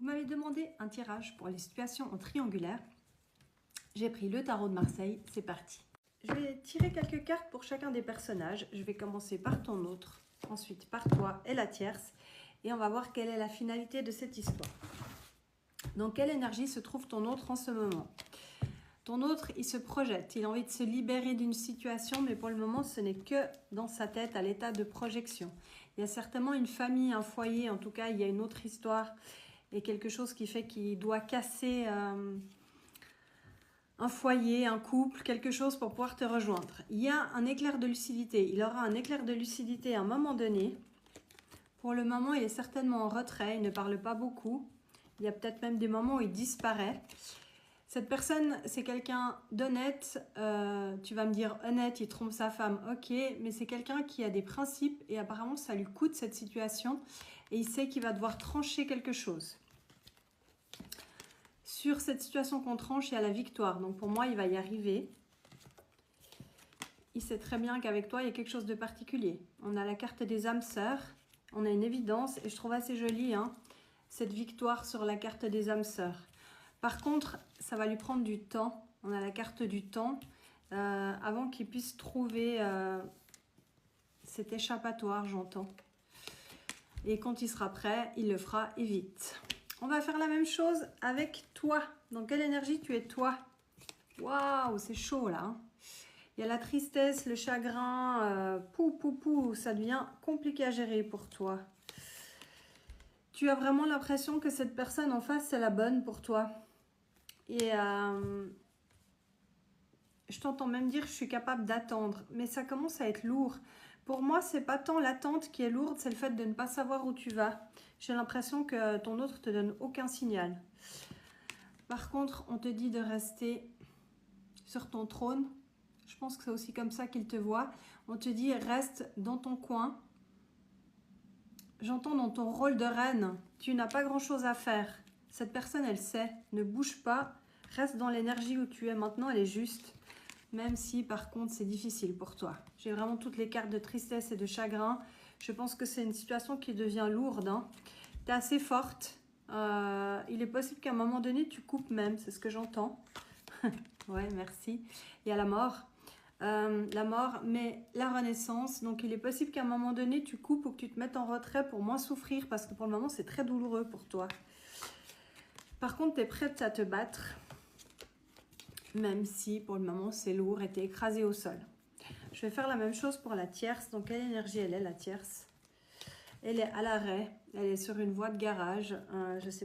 Vous m'avez demandé un tirage pour les situations en triangulaire. J'ai pris le tarot de Marseille, c'est parti. Je vais tirer quelques cartes pour chacun des personnages. Je vais commencer par ton autre, ensuite par toi et la tierce. Et on va voir quelle est la finalité de cette histoire. Dans quelle énergie se trouve ton autre en ce moment? Ton autre, il se projette, il a envie de se libérer d'une situation, mais pour le moment, ce n'est que dans sa tête, à l'état de projection. Il y a certainement une famille, un foyer, en tout cas, il y a une autre histoire et quelque chose qui fait qu'il doit casser un foyer, un couple, quelque chose pour pouvoir te rejoindre. Il y a un éclair de lucidité, il aura un éclair de lucidité à un moment donné. Pour le moment, il est certainement en retrait, il ne parle pas beaucoup. Il y a peut-être même des moments où il disparaît. Cette personne, c'est quelqu'un d'honnête. Tu vas me dire honnête, il trompe sa femme, ok. Mais c'est quelqu'un qui a des principes et apparemment, ça lui coûte cette situation. Et il sait qu'il va devoir trancher quelque chose. Sur cette situation qu'on tranche, il y a la victoire. Donc pour moi, il va y arriver. Il sait très bien qu'avec toi, il y a quelque chose de particulier. On a la carte des âmes sœurs. On a une évidence et je trouve assez jolie cette victoire sur la carte des âmes sœurs. Par contre, ça va lui prendre du temps. On a la carte du temps avant qu'il puisse trouver cet échappatoire, j'entends. Et quand il sera prêt, il le fera et vite. On va faire la même chose avec toi. Dans quelle énergie tu es toi? Waouh, c'est chaud là. Il y a la tristesse, le chagrin. Ça devient compliqué à gérer pour toi. Tu as vraiment l'impression que cette personne en face, c'est la bonne pour toi. Et je t'entends même dire que je suis capable d'attendre. Mais ça commence à être lourd. Pour moi, c'est pas tant l'attente qui est lourde, c'est le fait de ne pas savoir où tu vas. J'ai l'impression que ton autre te donne aucun signal. Par contre, on te dit de rester sur ton trône. Je pense que c'est aussi comme ça qu'il te voit. On te dit reste dans ton coin. J'entends dans ton rôle de reine, tu n'as pas grand-chose à faire. Cette personne, elle sait. Ne bouge pas. Reste dans l'énergie où tu es maintenant, elle est juste. Même si, par contre, c'est difficile pour toi. J'ai vraiment toutes les cartes de tristesse et de chagrin. Je pense que c'est une situation qui devient lourde. Tu es assez forte. Il est possible qu'à un moment donné, tu coupes même. C'est ce que j'entends. Ouais, merci. Il y a la mort. La mort, mais la renaissance. Donc, il est possible qu'à un moment donné, tu coupes ou que tu te mettes en retrait pour moins souffrir. Parce que pour le moment, c'est très douloureux pour toi. Par contre, tu es prête à te battre. Même si pour le moment c'est lourd et tu es écrasé au sol. Je vais faire la même chose pour la tierce. Donc quelle énergie elle est la tierce? Elle est à l'arrêt, elle est sur une voie de garage. Je sais